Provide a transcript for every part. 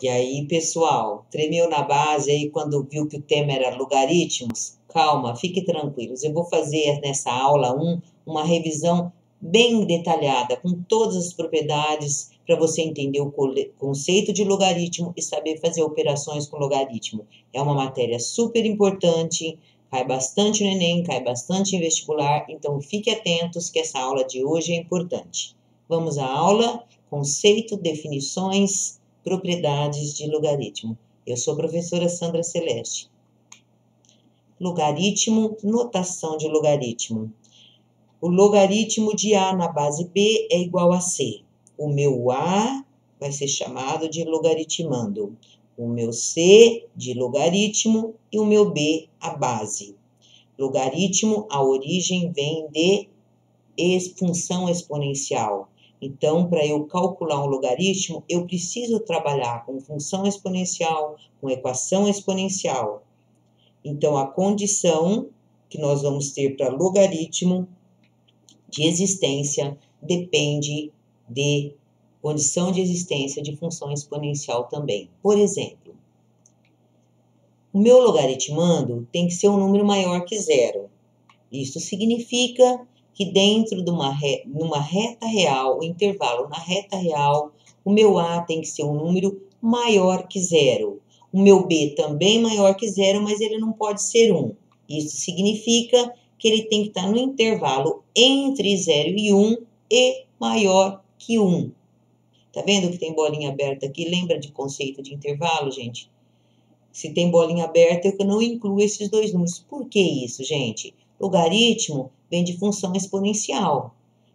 E aí, pessoal, tremeu na base aí quando viu que o tema era logaritmos? Calma, fique tranquilos. Eu vou fazer nessa aula 1 uma revisão bem detalhada, com todas as propriedades, para você entender o conceito de logaritmo e saber fazer operações com logaritmo. É uma matéria super importante, cai bastante no Enem, cai bastante em vestibular, então fique atentos que essa aula de hoje é importante. Vamos à aula, conceito, definições, propriedades de logaritmo. Eu sou a professora Sandra Celeste. Logaritmo, notação de logaritmo. O logaritmo de A na base B é igual a C. O meu A vai ser chamado de logaritmando. O meu C de logaritmo e o meu B a base. Logaritmo, a origem vem de função exponencial. Então, para eu calcular um logaritmo, eu preciso trabalhar com função exponencial, com equação exponencial. Então, a condição que nós vamos ter para logaritmo de existência depende de condição de existência de função exponencial também. Por exemplo, o meu logaritmando tem que ser um número maior que zero. Isso significa que dentro de numa reta real, o intervalo na reta real, o meu A tem que ser um número maior que zero. O meu B também maior que zero, mas ele não pode ser 1. Isso significa que ele tem que estar no intervalo entre 0 e 1 e maior que 1. Tá vendo que tem bolinha aberta aqui? Lembra de conceito de intervalo, gente? Se tem bolinha aberta, eu não incluo esses dois números. Por que isso, gente? Logaritmo vem de função exponencial.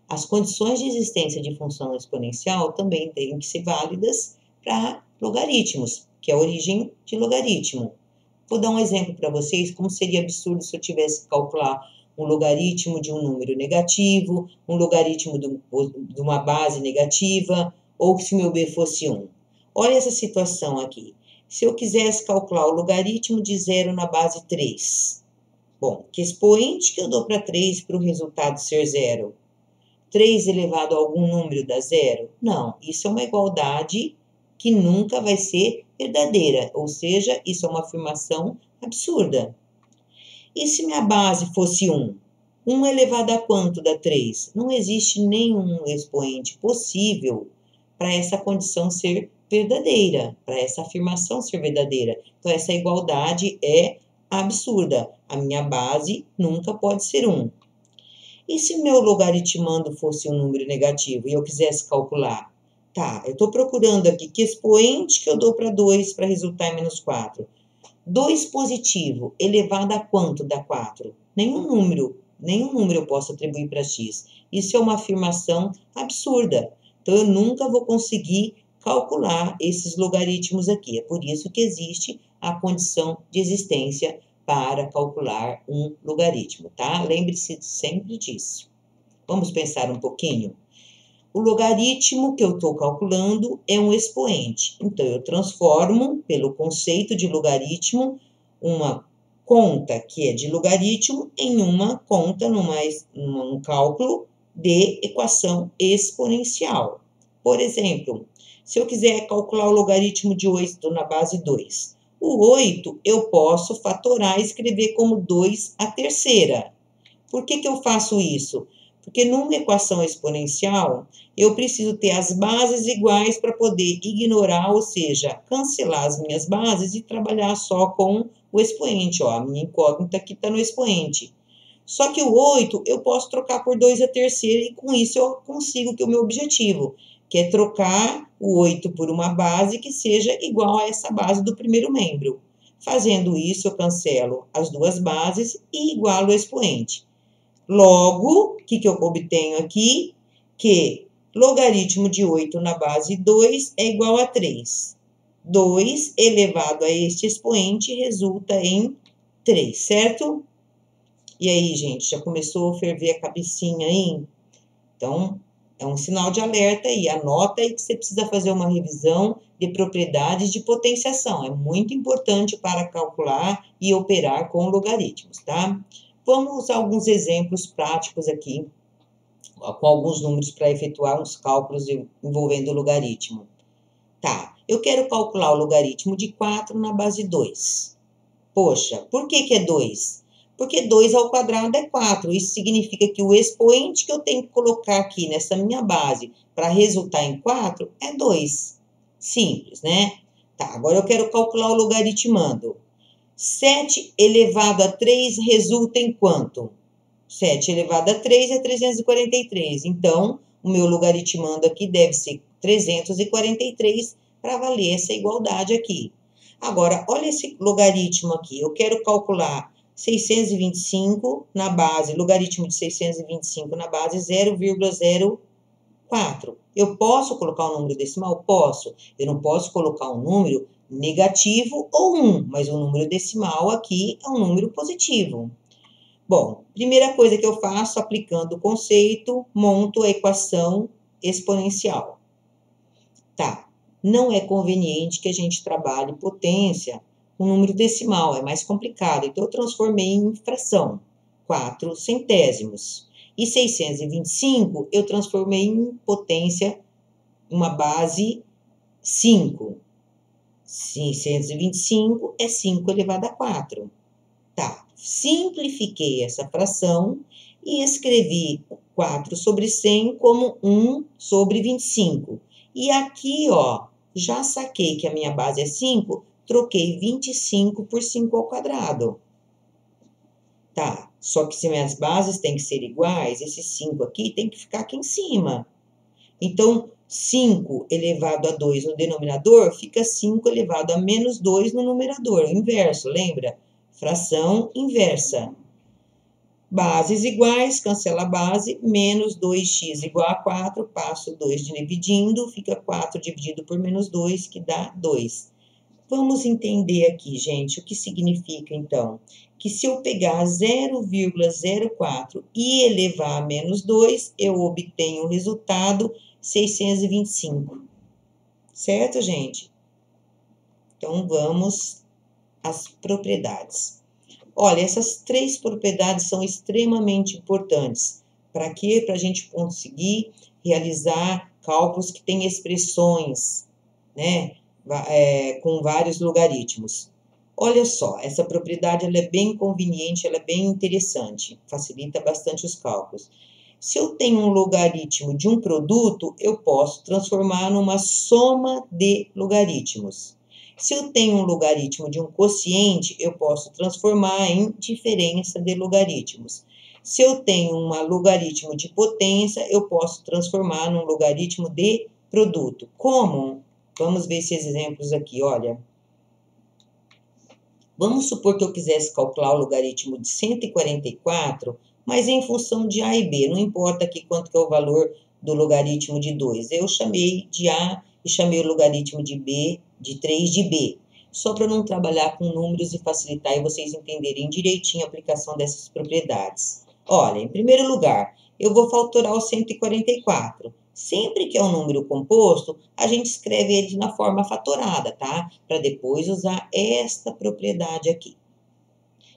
As condições de existência de função exponencial também têm que ser válidas para logaritmos, que é a origem de logaritmo. Vou dar um exemplo para vocês, como seria absurdo se eu tivesse que calcular um logaritmo de um número negativo, um logaritmo de uma base negativa, ou se meu B fosse 1. Olha essa situação aqui. Se eu quisesse calcular o logaritmo de 0 na base 3, bom, que expoente que eu dou para 3 para o resultado ser 0? 3 elevado a algum número dá 0? Não, isso é uma igualdade que nunca vai ser verdadeira, ou seja, isso é uma afirmação absurda. E se minha base fosse 1? 1 elevado a quanto dá 3? Não existe nenhum expoente possível para essa condição ser verdadeira, para essa afirmação ser verdadeira. Então, essa igualdade é absurda. A minha base nunca pode ser 1. E se meu logaritmando fosse um número negativo e eu quisesse calcular? Tá, eu estou procurando aqui que expoente que eu dou para 2 para resultar em menos 4. 2 positivo elevado a quanto dá 4? Nenhum número eu posso atribuir para x. Isso é uma afirmação absurda. Então, eu nunca vou conseguir calcular esses logaritmos aqui. É por isso que existe a condição de existência para calcular um logaritmo, tá? Lembre-se sempre disso. Vamos pensar um pouquinho? O logaritmo que eu estou calculando é um expoente. Então, eu transformo, pelo conceito de logaritmo, uma conta que é de logaritmo em uma conta, num cálculo de equação exponencial. Por exemplo, se eu quiser calcular o logaritmo de 8 na base 2, o 8 eu posso fatorar e escrever como 2 a terceira. Por que eu faço isso? Porque numa equação exponencial, eu preciso ter as bases iguais para poder ignorar, ou seja, cancelar as minhas bases e trabalhar só com o expoente. Ó, a minha incógnita aqui está no expoente. Só que o 8 eu posso trocar por 2 a terceira e com isso eu consigo que o meu objetivo, que é trocar o 8 por uma base que seja igual a essa base do primeiro membro. Fazendo isso, eu cancelo as duas bases e igualo o expoente. Logo, o que eu obtenho aqui? Que logaritmo de 8 na base 2 é igual a 3. 2 elevado a este expoente resulta em 3, certo? E aí, gente, já começou a ferver a cabecinha aí? Então, é um sinal de alerta aí. Anota aí que você precisa fazer uma revisão de propriedades de potenciação. É muito importante para calcular e operar com logaritmos, tá? Vamos usar alguns exemplos práticos aqui, com alguns números para efetuar uns cálculos envolvendo logaritmo. Tá, Eu quero calcular o logaritmo de 4 na base 2. Poxa, por que é 2? Porque 2 ao quadrado é 4. Isso significa que o expoente que eu tenho que colocar aqui nessa minha base para resultar em 4 é 2. Simples, né? Tá, agora eu quero calcular o logaritmando. 7 elevado a 3 resulta em quanto? 7 elevado a 3 é 343. Então, o meu logaritmando aqui deve ser 343 para valer essa igualdade aqui. Agora, olha esse logaritmo aqui. Eu quero calcular 625 na base, logaritmo de 625 na base 0,04. Eu posso colocar um número decimal? Posso. Eu não posso colocar um número negativo ou 1, mas o número decimal aqui é um número positivo. Bom, primeira coisa que eu faço, aplicando o conceito, monto a equação exponencial. Tá, não é conveniente que a gente trabalhe potência com número decimal, é mais complicado. Então, eu transformei em fração, 4 centésimos. E 625 eu transformei em potência, uma base 5. 625 é 5 elevado a 4. Tá, simplifiquei essa fração e escrevi 4 sobre 100 como 1 sobre 25. E aqui, ó, já saquei que a minha base é 5, troquei 25 por 5 ao quadrado. Tá, só que se minhas bases têm que ser iguais, esse 5 aqui tem que ficar aqui em cima. Então, 5 elevado a 2 no denominador fica 5 elevado a menos 2 no numerador, o inverso, lembra? Fração inversa. Bases iguais, cancela a base, menos 2x igual a 4, passo 2 dividindo, fica 4 dividido por menos 2, que dá 2. Vamos entender aqui, gente, o que significa, então, que se eu pegar 0,04 e elevar a menos 2, eu obtenho o resultado 625. Certo, gente? Então, vamos às propriedades. Olha, essas 3 propriedades são extremamente importantes. Para quê? Para a gente conseguir realizar cálculos que têm expressões, né? Com vários logaritmos. Olha só, essa propriedade ela é bem conveniente, ela é bem interessante, facilita bastante os cálculos. Se eu tenho um logaritmo de um produto, eu posso transformar numa soma de logaritmos. Se eu tenho um logaritmo de um quociente, eu posso transformar em diferença de logaritmos. Se eu tenho um logaritmo de potência, eu posso transformar num logaritmo de produto. Como? Vamos ver esses exemplos aqui, olha. Vamos supor que eu quisesse calcular o logaritmo de 144, mas em função de A e B. Não importa aqui quanto que é o valor do logaritmo de 2. Eu chamei de A e chamei o logaritmo de B, de 3 de B. Só para não trabalhar com números e facilitar e vocês entenderem direitinho a aplicação dessas propriedades. Olha, em primeiro lugar, eu vou fatorar o 144. Sempre que é um número composto, a gente escreve ele na forma fatorada, tá? Para depois usar esta propriedade aqui.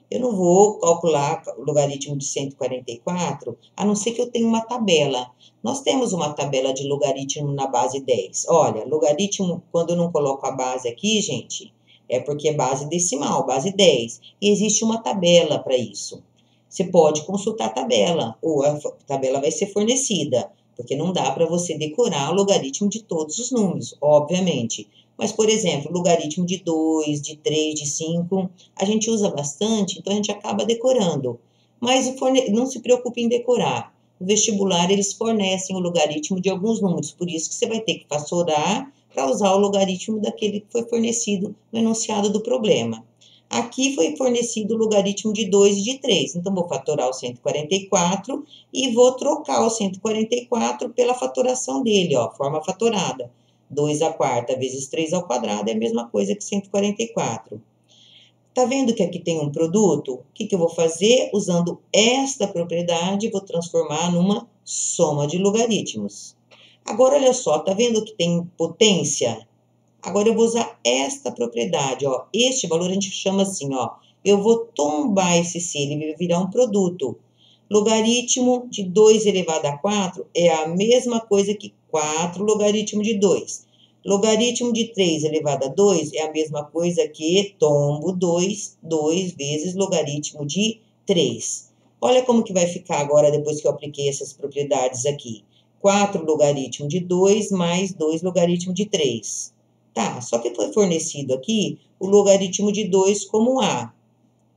Eu não vou calcular o logaritmo de 144, a não ser que eu tenha uma tabela. Nós temos uma tabela de logaritmo na base 10. Olha, logaritmo, quando eu não coloco a base aqui, gente, é porque é base decimal, base 10. E existe uma tabela para isso. Você pode consultar a tabela, ou a tabela vai ser fornecida, porque não dá para você decorar o logaritmo de todos os números, obviamente. Mas, por exemplo, logaritmo de 2, de 3, de 5, a gente usa bastante, então a gente acaba decorando. Mas não se preocupe em decorar. No vestibular, eles fornecem o logaritmo de alguns números, por isso que você vai ter que fatorar para usar o logaritmo daquele que foi fornecido no enunciado do problema. Aqui foi fornecido o logaritmo de 2 e de 3, então vou fatorar o 144 e vou trocar o 144 pela fatoração dele, ó, forma fatorada. 2 à quarta vezes 3 ao quadrado é a mesma coisa que 144. Tá vendo que aqui tem um produto? O que eu vou fazer? Usando esta propriedade, vou transformar numa soma de logaritmos. Agora, olha só, tá vendo que tem potência? Agora, eu vou usar esta propriedade, ó. Este valor a gente chama assim, ó. Eu vou tombar esse C, ele vai virar um produto. Logaritmo de 2 elevado a 4 é a mesma coisa que 4 logaritmo de 2. Logaritmo de 3 elevado a 2 é a mesma coisa que tombo 2 vezes logaritmo de 3. Olha como que vai ficar agora, depois que eu apliquei essas propriedades aqui. 4 logaritmo de 2 mais 2 logaritmo de 3. Tá, só que foi fornecido aqui o logaritmo de 2 como A.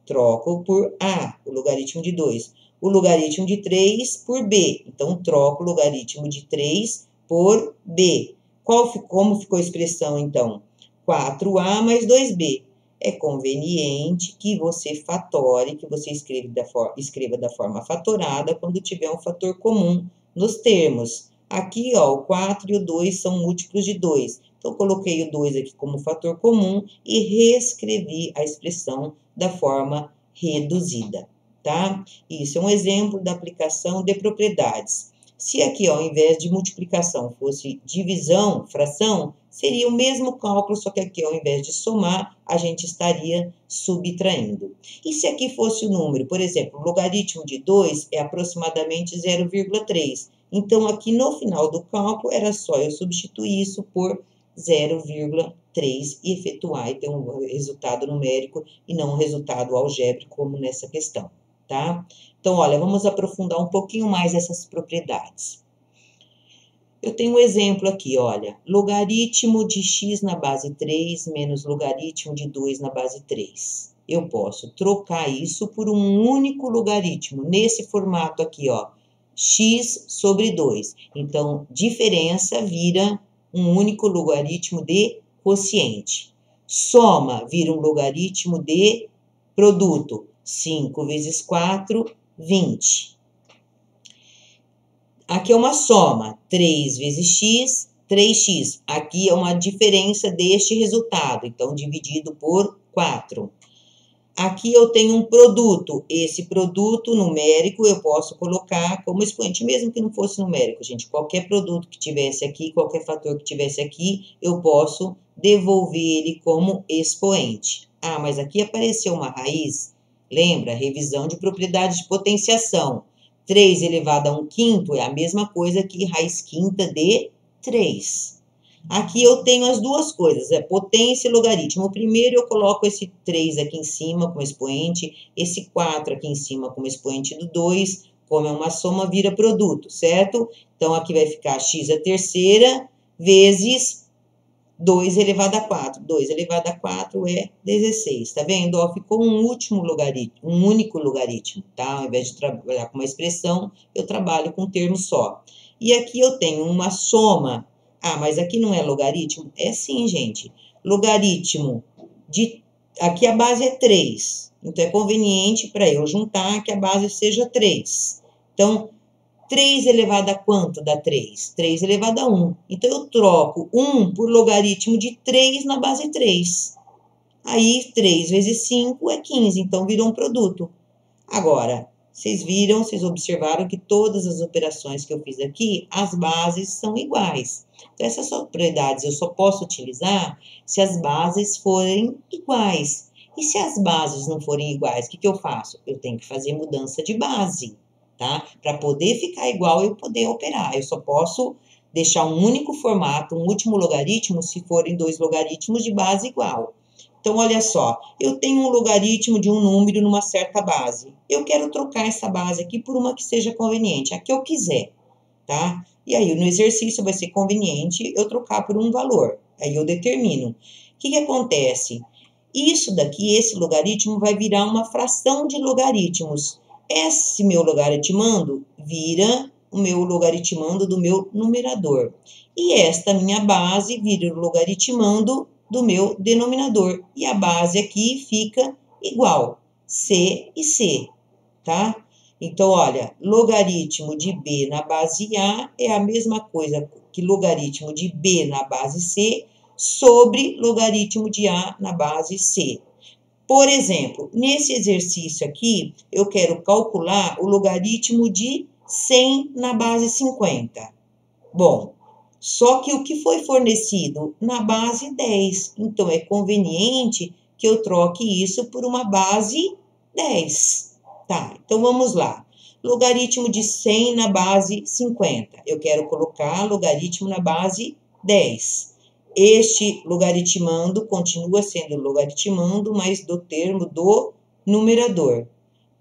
Troco por A, o logaritmo de 2. O logaritmo de 3 por B. Então, troco o logaritmo de 3 por B. Como ficou a expressão, então? 4A mais 2B. É conveniente que você fatore, que você escreva da forma fatorada quando tiver um fator comum nos termos. Aqui, ó, o 4 e o 2 são múltiplos de 2. Então, coloquei o 2 aqui como fator comum e reescrevi a expressão da forma reduzida, tá? Isso é um exemplo da aplicação de propriedades. Se aqui, ó, ao invés de multiplicação, fosse divisão, fração, seria o mesmo cálculo, só que aqui, ao invés de somar, a gente estaria subtraindo. E se aqui fosse o número, por exemplo, o logaritmo de 2 é aproximadamente 0,3. Então, aqui no final do cálculo, era só eu substituir isso por 0,3 e efetuar e ter um resultado numérico e não um resultado algébrico, como nessa questão, tá? Então, olha, vamos aprofundar um pouquinho mais essas propriedades. Eu tenho um exemplo aqui, olha, logaritmo de x na base 3 menos logaritmo de 2 na base 3. Eu posso trocar isso por um único logaritmo, nesse formato aqui, ó, x sobre 2. Então, diferença vira um único logaritmo de quociente. Soma vira um logaritmo de produto. 5 vezes 4, 20. Aqui é uma soma, 3 vezes x, 3x. Aqui é uma diferença deste resultado, então dividido por 4. Aqui eu tenho um produto, esse produto numérico eu posso colocar como expoente, mesmo que não fosse numérico, gente. Qualquer produto que tivesse aqui, qualquer fator que tivesse aqui, eu posso devolver ele como expoente. Ah, mas aqui apareceu uma raiz. Lembra? Revisão de propriedade de potenciação. 3 elevado a 1/5 é a mesma coisa que raiz quinta de 3. Aqui eu tenho as duas coisas, é potência e logaritmo. Primeiro eu coloco esse 3 aqui em cima como expoente, esse 4 aqui em cima como expoente do 2, como é uma soma, vira produto, certo? Então, aqui vai ficar x à terceira vezes 2 elevado a 4. 2 elevado a 4 é 16, tá vendo? Ó, ficou um último logaritmo, um único logaritmo, tá? Ao invés de trabalhar com uma expressão, eu trabalho com um termo só. E aqui eu tenho uma soma. Ah, mas aqui não é logaritmo? É sim, gente. Logaritmo de... Aqui a base é 3. Então, é conveniente para eu juntar que a base seja 3. Então, 3 elevado a quanto dá 3? 3 elevado a 1. Então, eu troco 1 por logaritmo de 3 na base 3. Aí, 3 vezes 5 é 15. Então, virou um produto. Agora, vocês observaram que todas as operações que eu fiz aqui, as bases são iguais. Então, essas propriedades eu só posso utilizar se as bases forem iguais. E se as bases não forem iguais, o que eu faço? Eu tenho que fazer mudança de base, tá? Para poder ficar igual e poder operar. Eu só posso deixar um único formato, um último logaritmo, se forem 2 logaritmos de base igual. Então, olha só, eu tenho um logaritmo de um número numa certa base. Eu quero trocar essa base aqui por uma que seja conveniente, a que eu quiser, tá? E aí, no exercício vai ser conveniente eu trocar por um valor. Aí eu determino. O que acontece? Isso daqui, esse logaritmo, vai virar uma fração de logaritmos. Esse meu logaritmando vira o meu logaritmando do meu numerador. E esta minha base vira o logaritmando do meu denominador. E a base aqui fica igual, C e C, tá? Então, olha, logaritmo de B na base A é a mesma coisa que logaritmo de B na base C sobre logaritmo de A na base C. Por exemplo, nesse exercício aqui, eu quero calcular o logaritmo de 100 na base 50. Bom, só que o que foi fornecido na base 10. Então, é conveniente que eu troque isso por uma base 10. Tá, então vamos lá. Logaritmo de 100 na base 50. Eu quero colocar logaritmo na base 10. Este logaritmando continua sendo logaritmando, mas do termo do numerador.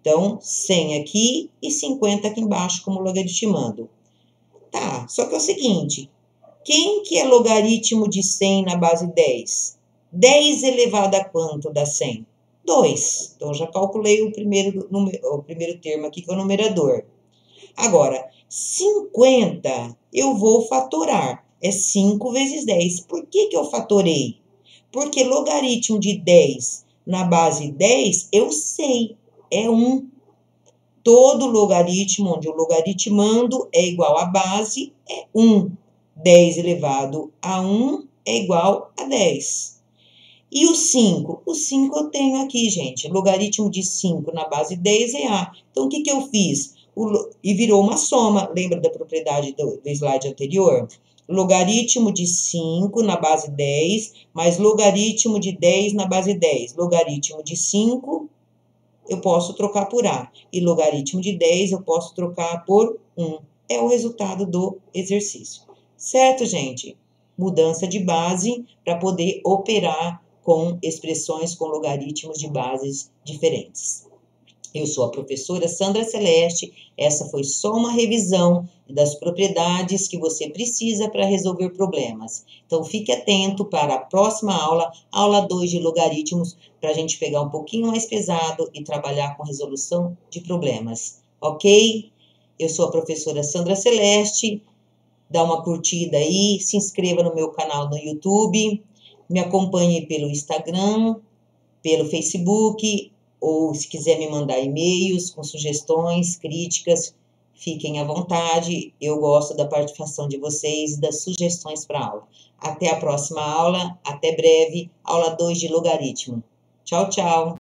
Então, 100 aqui e 50 aqui embaixo como logaritmando. Tá, só que é o seguinte, quem que é logaritmo de 100 na base 10? 10 elevado a quanto dá 100? 2. Então, já calculei o primeiro termo aqui, que é o numerador. Agora, 50 eu vou fatorar. É 5 vezes 10. Por que eu fatorei? Porque logaritmo de 10 na base 10, eu sei, é 1. Todo logaritmo, onde o logaritmando é igual à base, é 1. 10 elevado a 1 é igual a 10. E o 5? O 5 eu tenho aqui, gente. Logaritmo de 5 na base 10 é A. Então, o que eu fiz? E virou uma soma. Lembra da propriedade do slide anterior? Logaritmo de 5 na base 10, mais logaritmo de 10 na base 10. Logaritmo de 5, eu posso trocar por A. E logaritmo de 10, eu posso trocar por 1. É o resultado do exercício. Certo, gente? Mudança de base para poder operar com expressões com logaritmos de bases diferentes. Eu sou a professora Sandra Celeste, essa foi só uma revisão das propriedades que você precisa para resolver problemas. Então, fique atento para a próxima aula, aula 2 de logaritmos, para a gente pegar um pouquinho mais pesado e trabalhar com resolução de problemas, ok? Eu sou a professora Sandra Celeste, dá uma curtida aí, se inscreva no meu canal no YouTube, me acompanhe pelo Instagram, pelo Facebook, ou se quiser me mandar e-mails com sugestões, críticas, fiquem à vontade. Eu gosto da participação de vocês e das sugestões para a aula. Até a próxima aula, até breve, aula 2 de logaritmo. Tchau, tchau!